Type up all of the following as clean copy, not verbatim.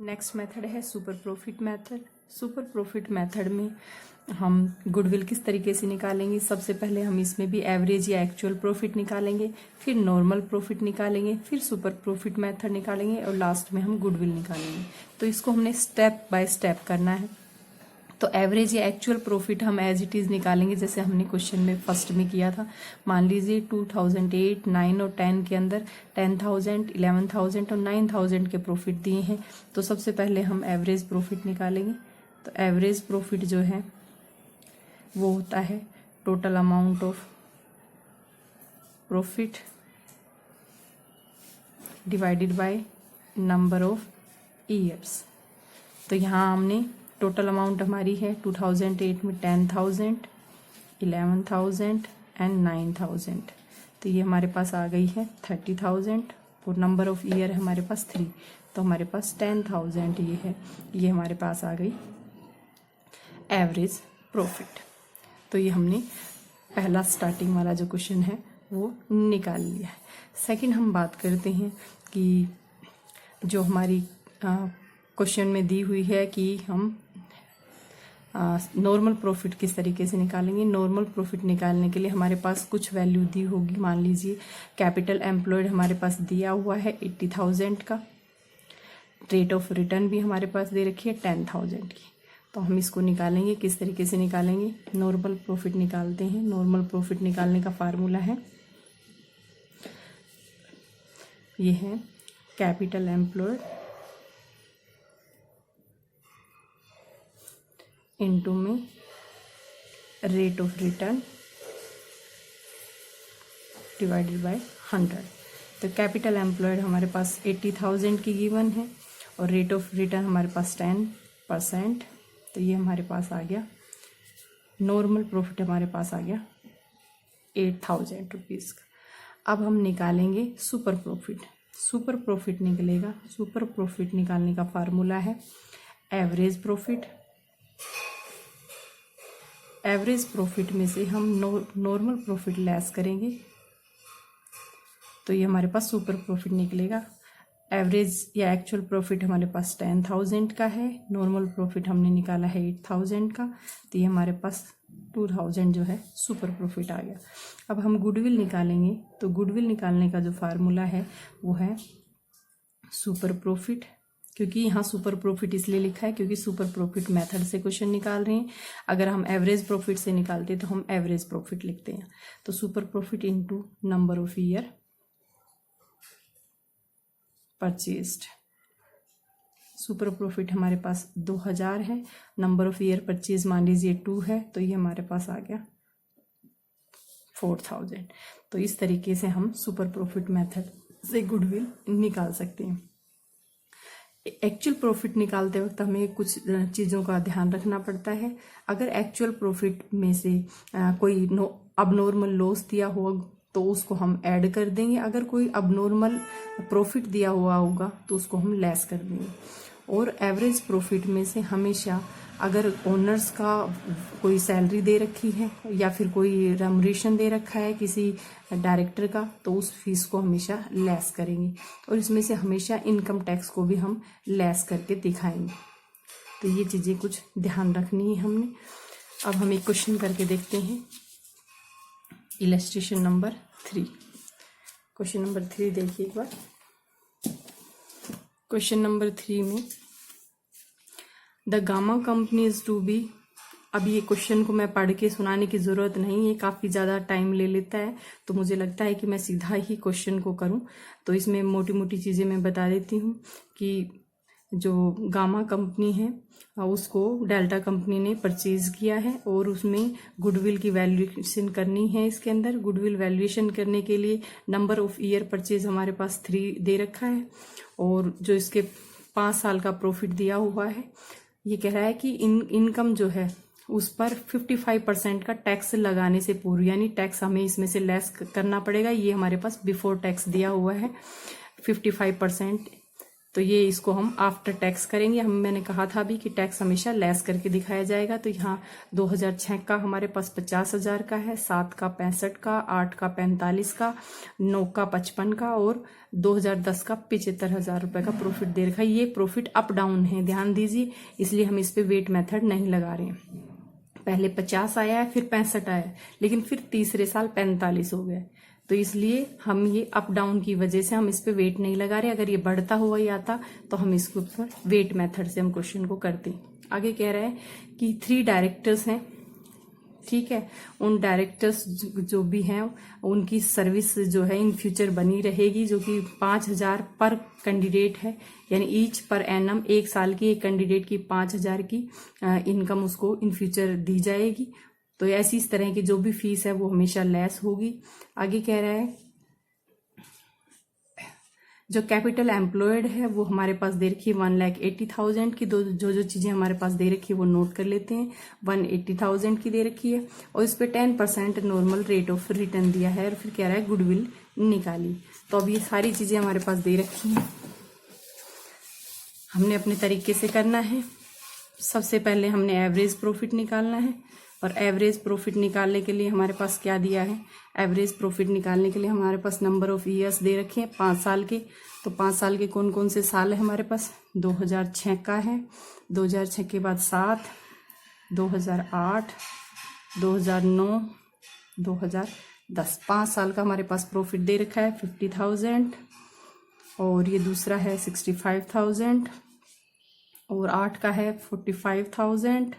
Next method है super profit method. Super profit method में हम गुडविल किस तरीके से निकालेंगे। सबसे पहले हम इसमें भी एवरेज या एक्चुअल प्रॉफिट निकालेंगे, फिर नॉर्मल प्रॉफिट निकालेंगे, फिर सुपर प्रॉफिट मेथड निकालेंगे और लास्ट में हम गुडविल निकालेंगे। तो इसको हमने स्टेप बाय स्टेप करना है। तो एवरेज या एक्चुअल प्रॉफिट हम एज इट इज़ निकालेंगे जैसे हमने क्वेश्चन में फर्स्ट में किया था। मान लीजिए 2008, 9 और 10 के अंदर 10,000, 11,000 और 9,000 के प्रॉफिट दिए हैं। तो सबसे पहले हम एवरेज प्रॉफिट निकालेंगे। तो एवरेज प्रॉफिट जो है वो होता है total amount of profit divided by number of years. तो यहाँ हमने टोटल अमाउंट हमारी है 2008 में 10,000, 11,000 एंड 9,000। तो ये हमारे पास आ गई है 30,000 और नंबर ऑफ ईयर है हमारे पास 3। तो हमारे पास 10,000 ये है, ये हमारे पास आ गई एवरेज प्रॉफिट। तो ये हमने पहला स्टार्टिंग वाला जो क्वेश्चन है वो निकाल लिया है। सेकंड हम बात करते हैं कि जो हमारी क्वेश्चन में दी हुई है कि हम नॉर्मल प्रॉफिट किस तरीके से निकालेंगे। नॉर्मल प्रॉफिट निकालने के लिए हमारे पास कुछ वैल्यू दी होगी। मान लीजिए कैपिटल एम्प्लॉयड हमारे पास दिया हुआ है 80,000 का, रेट ऑफ रिटर्न भी हमारे पास दे रखी है 10,000 की। तो हम इसको निकालेंगे, किस तरीके से निकालेंगे। नॉर्मल प्रॉफिट निकालते हैं। नॉर्मल प्रॉफिट निकालने का फार्मूला है, ये है कैपिटल एम्प्लॉयड इनटू में rate of return divided by 100। तो कैपिटल एम्प्लॉयड हमारे पास 80,000 की गिवन है और रेट ऑफ रिटर्न हमारे पास 10%। तो ये हमारे पास आ गया। नॉर्मल प्रॉफिट हमारे पास आ गया 8,000 रुपीज़ का। अब हम निकालेंगे सुपर प्रॉफिट। सुपर प्रॉफिट निकलेगा। सुपर प्रॉफिट निकालने का फार्मूला है एवरेज प्रॉफिट। एवरेज प्रॉफिट में से हम नॉर्मल प्रॉफिट लेस करेंगे तो ये हमारे पास सुपर प्रॉफिट निकलेगा। एवरेज या एक्चुअल प्रॉफिट हमारे पास 10,000 का है, नॉर्मल प्रॉफिट हमने निकाला है 8,000 का। तो ये हमारे पास 2,000 जो है सुपर प्रॉफिट आ गया। अब हम गुडविल निकालेंगे। तो गुडविल निकालने का जो फार्मूला है वो है सुपर प्रॉफिट। क्योंकि यहाँ सुपर प्रॉफिट इसलिए लिखा है क्योंकि सुपर प्रॉफिट मेथड से क्वेश्चन निकाल रहे हैं। अगर हम एवरेज प्रॉफिट से निकालते तो हम एवरेज प्रॉफिट लिखते हैं। तो super profit into number of year purchased. Super profit हमारे पास 2,000 है, नंबर ऑफ ईयर परचेज मान लीजिए 2 है, तो ये हमारे पास आ गया 4,000। तो इस तरीके से हम सुपर प्रॉफिट मेथड से गुडविल निकाल सकते हैं। एक्चुअल प्रॉफिट निकालते वक्त हमें कुछ चीज़ों का ध्यान रखना पड़ता है। अगर एक्चुअल प्रॉफिट में से कोई अबनॉर्मल लॉस दिया हो तो उसको हम ऐड कर देंगे। अगर कोई अबनॉर्मल प्रॉफिट दिया हुआ होगा तो उसको हम लेस कर देंगे। और एवरेज प्रॉफिट में से हमेशा अगर ओनर्स का कोई सैलरी दे रखी है या फिर कोई रेमुनरेशन दे रखा है किसी डायरेक्टर का तो उस फीस को हमेशा लेस करेंगे। और इसमें से हमेशा इनकम टैक्स को भी हम लेस करके दिखाएंगे। तो ये चीज़ें कुछ ध्यान रखनी है हमने। अब हम एक क्वेश्चन करके देखते हैं। Illustration number 3। क्वेश्चन नंबर 3 देखिए एक बार। क्वेश्चन नंबर 3 में the gamma company is to be. अब ये क्वेश्चन को मैं पढ़ के सुनाने की ज़रूरत नहीं है, काफ़ी ज़्यादा टाइम ले लेता है। तो मुझे लगता है कि मैं सीधा ही क्वेश्चन को करूं। तो इसमें मोटी मोटी चीज़ें मैं बता देती हूँ कि जो गामा कंपनी है उसको डेल्टा कंपनी ने परचेज किया है और उसमें गुडविल की वैल्यूएशन करनी है। इसके अंदर गुडविल वैल्यूएशन करने के लिए नंबर ऑफ ईयर परचेज हमारे पास 3 दे रखा है और जो इसके 5 साल का प्रॉफिट दिया हुआ है। ये कह रहा है कि इनकम जो है उस पर 55% का टैक्स लगाने से पूर्व, यानी टैक्स हमें इसमें से लेस करना पड़ेगा। ये हमारे पास बिफोर टैक्स दिया हुआ है 55% तो ये इसको हम आफ्टर टैक्स करेंगे। मैंने कहा था अभी कि टैक्स हमेशा लेस करके दिखाया जाएगा। तो यहाँ 2006 का हमारे पास 50,000 का है, 7 का 65 का, 8 का 45 का, 9 का 55 का और 2010 का 75,000 रुपए का प्रॉफिट दे रखा है। ये प्रॉफिट अप डाउन है, ध्यान दीजिए, इसलिए हम इस पे वेट मेथड नहीं लगा रहे हैं। पहले 50 आया है, फिर 65 आया है, लेकिन फिर तीसरे साल 45 हो गया। तो इसलिए हम ये अप डाउन की वजह से हम इस पे वेट नहीं लगा रहे। अगर ये बढ़ता हुआ ही आता तो हम इसके ऊपर वेट मेथड से हम क्वेश्चन को करते। आगे कह रहा है कि 3 डायरेक्टर्स हैं, ठीक है। उन डायरेक्टर्स जो भी हैं उनकी सर्विस जो है इन फ्यूचर बनी रहेगी, जो कि 5,000 पर कैंडिडेट है, यानी ईच पर एनम 1 साल की एक कैंडिडेट की 5,000 की इनकम उसको इन फ्यूचर दी जाएगी। तो ऐसी इस तरह की जो भी फीस है वो हमेशा लेस होगी। आगे कह रहा है जो कैपिटल एम्प्लॉयड है वो हमारे पास दे रखी है 1,80,000 की। जो चीजें हमारे पास दे रखी है वो नोट कर लेते हैं। 180,000 की दे रखी है और इस पे 10% नॉर्मल रेट ऑफ रिटर्न दिया है और फिर कह रहा है गुडविल निकाली। तो अब ये सारी चीजें हमारे पास दे रखी हैं, हमने अपने तरीके से करना है। सबसे पहले हमने एवरेज प्रॉफिट निकालना है और एवरेज प्रॉफिट निकालने के लिए हमारे पास क्या दिया है, एवरेज प्रॉफिट निकालने के लिए हमारे पास नंबर ऑफ ईयर्स दे रखे हैं 5 साल के। तो 5 साल के कौन कौन से साल है हमारे पास, 2006 का है, 2006 के बाद 7, 2008, 2009, 2010, 5 साल का हमारे पास प्रॉफिट दे रखा है 50,000 और ये दूसरा है 65,000 और 8 का है 45,000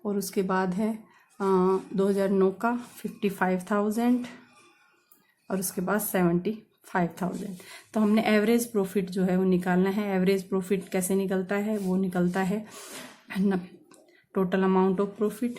और उसके बाद है 2009 का 55,000 और उसके बाद 75,000। तो हमने एवरेज प्रॉफिट जो है वो निकालना है। एवरेज प्रॉफिट कैसे निकलता है, वो निकलता है total amount of profit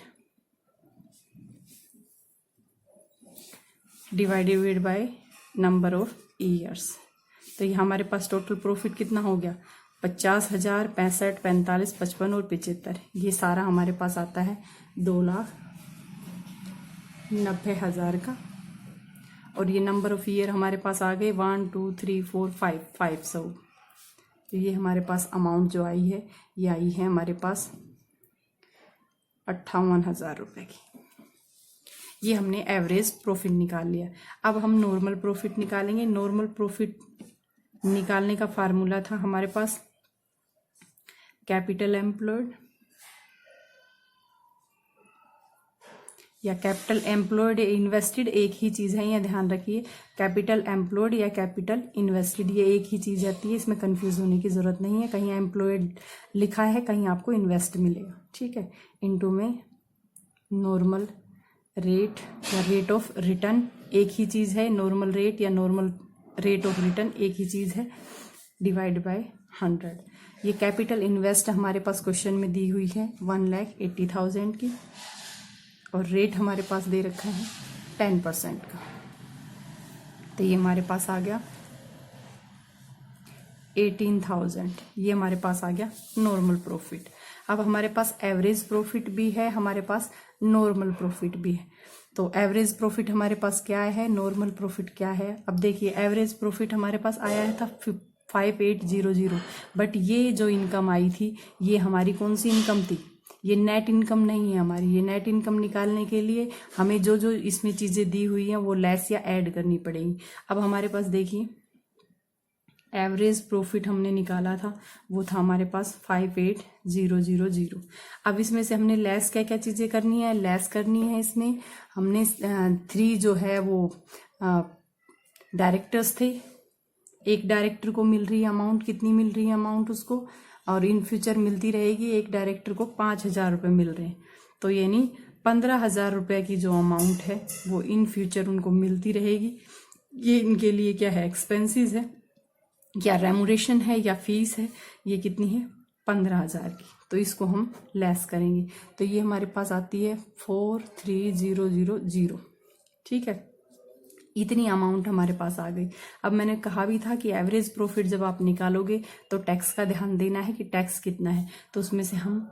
divided by number of years. तो ये हमारे पास टोटल प्रॉफिट कितना हो गया, 50,000, 65, 45, 55 और 75। ये सारा हमारे पास आता है 2,90,000 का। और ये नंबर ऑफ ईयर हमारे पास आ गए 1 2 3 4 5 500। तो ये हमारे पास अमाउंट जो आई है ये आई है हमारे पास 58,000 रुपये की। ये हमने एवरेज प्रॉफिट निकाल लिया। अब हम नॉर्मल प्रॉफिट निकालेंगे। नॉर्मल प्रॉफिट निकालने का फार्मूला था हमारे पास कैपिटल एम्प्लॉयड या कैपिटल एम्प्लॉयड इन्वेस्टेड एक ही चीज है, ये ध्यान रखिए। कैपिटल एम्प्लॉयड या कैपिटल इन्वेस्टेड ये एक ही चीज आती है, इसमें कंफ्यूज होने की जरूरत नहीं है। कहीं एम्प्लॉयड लिखा है, कहीं आपको इन्वेस्ट मिलेगा, ठीक है। इनटू में नॉर्मल रेट या रेट ऑफ रिटर्न एक ही चीज है, नॉर्मल रेट या नॉर्मल रेट ऑफ रिटर्न एक ही चीज है, डिवाइड बाय 100। ये कैपिटल इन्वेस्ट हमारे पास क्वेश्चन में दी हुई है 1,80,000 की और रेट हमारे पास दे रखा है 10% का। तो ये हमारे पास आ गया 18,000। ये हमारे पास आ गया नॉर्मल प्रॉफिट। अब हमारे पास एवरेज प्रॉफिट भी है, हमारे पास नॉर्मल प्रॉफिट भी है। तो एवरेज प्रॉफिट हमारे पास क्या है, नॉर्मल प्रॉफिट क्या है। अब देखिए एवरेज प्रॉफिट हमारे पास आया था 5800, बट ये जो इनकम आई थी ये हमारी कौन सी इनकम थी, ये नेट इनकम नहीं है हमारी। ये नेट इनकम निकालने के लिए हमें जो जो इसमें चीजें दी हुई हैं वो लेस या ऐड करनी पड़ेगी। अब हमारे पास देखिए एवरेज प्रॉफिट हमने निकाला था वो था हमारे पास 58,000। अब इसमें से हमने लेस क्या क्या चीजें करनी है, लेस करनी है इसमें हमने 3 जो है वो डायरेक्टर्स थे। एक डायरेक्टर को मिल रही है अमाउंट, कितनी मिल रही है अमाउंट उसको, और इन फ्यूचर मिलती रहेगी। एक डायरेक्टर को 5,000 रुपये मिल रहे हैं, तो यानी 15,000 रुपये की जो अमाउंट है वो इन फ्यूचर उनको मिलती रहेगी। ये इनके लिए क्या है, एक्सपेंसेस है या रेमुरेशन है या फीस है। ये कितनी है, 15,000 की। तो इसको हम लेस करेंगे तो ये हमारे पास आती है 4,3,000, ठीक है। इतनी अमाउंट हमारे पास आ गई। अब मैंने कहा भी था कि एवरेज प्रॉफिट जब आप निकालोगे तो टैक्स का ध्यान देना है कि टैक्स कितना है, तो उसमें से हम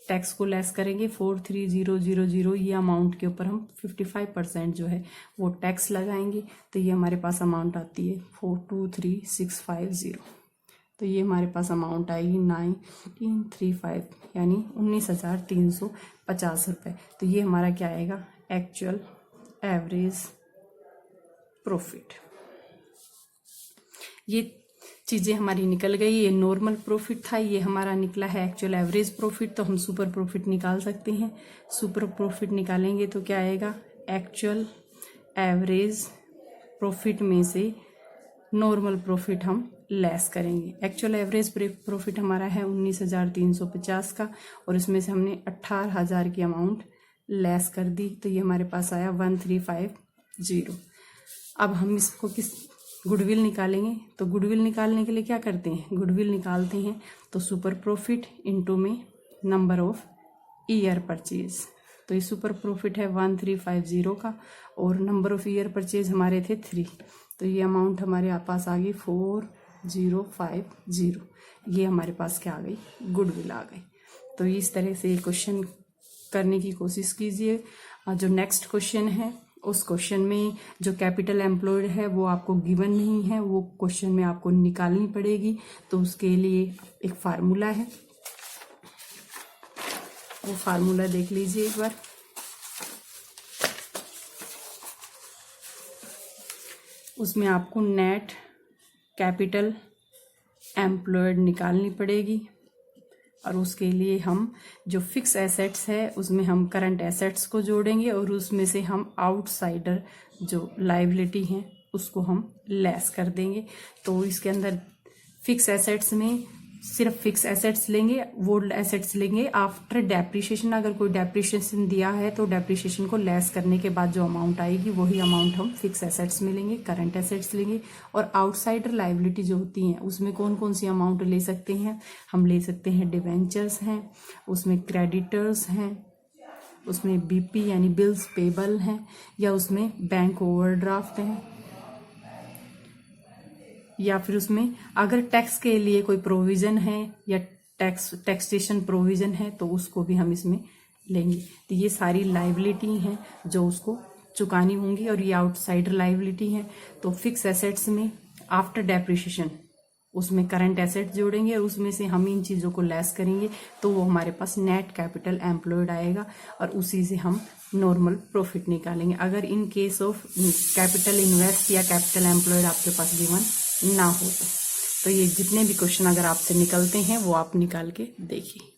टैक्स को लेस करेंगे 4,3,000। ये अमाउंट के ऊपर हम 55% जो है वो टैक्स लगाएंगे। तो ये हमारे पास अमाउंट आती है 4,23,650। तो ये हमारे पास अमाउंट आएगी 1935 यानी 19,350 रुपये। तो ये हमारा क्या आएगा, एक्चुअल एवरेज प्रॉफिट। ये चीज़ें हमारी निकल गई। ये नॉर्मल प्रॉफिट था, ये हमारा निकला है एक्चुअल एवरेज प्रॉफिट। तो हम सुपर प्रॉफिट निकाल सकते हैं। सुपर प्रॉफिट निकालेंगे तो क्या आएगा, एक्चुअल एवरेज प्रॉफिट में से नॉर्मल प्रॉफिट हम लेस करेंगे। एक्चुअल एवरेज प्रॉफिट हमारा है 19,350 का, और इसमें से हमने 18,000 की अमाउंट लेस कर दी। तो ये हमारे पास आया 1350। अब हम इसको किस गुडविल निकालेंगे। तो गुडविल निकालने के लिए क्या करते हैं, गुडविल निकालते हैं तो सुपर प्रॉफिट इनटू में नंबर ऑफ ईयर परचेज। तो ये सुपर प्रॉफिट है 1350 का, और नंबर ऑफ ईयर परचेज हमारे थे 3। तो ये अमाउंट हमारे पास आ गई 4050। ये हमारे पास क्या आ गई, गुडविल आ गई। तो इस तरह से क्वेश्चन करने की कोशिश कीजिए। जो नेक्स्ट क्वेश्चन है, उस क्वेश्चन में जो कैपिटल एम्प्लॉयड है वो आपको गिवन नहीं है, वो क्वेश्चन में आपको निकालनी पड़ेगी। तो उसके लिए एक फार्मूला है, वो फार्मूला देख लीजिए एक बार। उसमें आपको नेट कैपिटल एम्प्लॉयड निकालनी पड़ेगी, और उसके लिए हम जो फिक्स एसेट्स है उसमें हम करंट एसेट्स को जोड़ेंगे, और उसमें से हम आउटसाइडर जो लायबिलिटी हैं उसको हम लेस कर देंगे। तो इसके अंदर फिक्स एसेट्स में सिर्फ फिक्स एसेट्स लेंगे, वो एसेट्स लेंगे आफ्टर डेप्रिसिएशन। अगर कोई डेप्रिसिएशन दिया है तो डेप्रिसिएशन को लेस करने के बाद जो अमाउंट आएगी वही अमाउंट हम फिक्स एसेट्स में लेंगे, करंट एसेट्स लेंगे। और आउटसाइडर लायबिलिटी जो होती हैं उसमें कौन कौन सी अमाउंट ले सकते हैं, हम ले सकते हैं डिवेंचर्स हैं, उसमें क्रेडिटर्स हैं, उसमें बीपी यानी बिल्स पेबल हैं, या उसमें बैंक ओवरड्राफ्ट हैं, या फिर उसमें अगर टैक्स के लिए कोई प्रोविजन है या टैक्सेशन प्रोविजन है तो उसको भी हम इसमें लेंगे। तो ये सारी लायबिलिटी हैं जो उसको चुकानी होंगी, और ये आउटसाइडर लायबिलिटी है। तो फिक्स एसेट्स में आफ्टर डेप्रिसिएशन उसमें करंट एसेट जोड़ेंगे, और उसमें से हम इन चीज़ों को लेस करेंगे तो वो हमारे पास नेट कैपिटल एम्प्लॉयड आएगा, और उसी से हम नॉर्मल प्रॉफिट निकालेंगे। अगर in case of capital invest या कैपिटल एम्प्लॉयड आपके पास गिवन ना हो तो ये जितने भी क्वेश्चन अगर आपसे निकलते हैं वो आप निकाल के देखिए।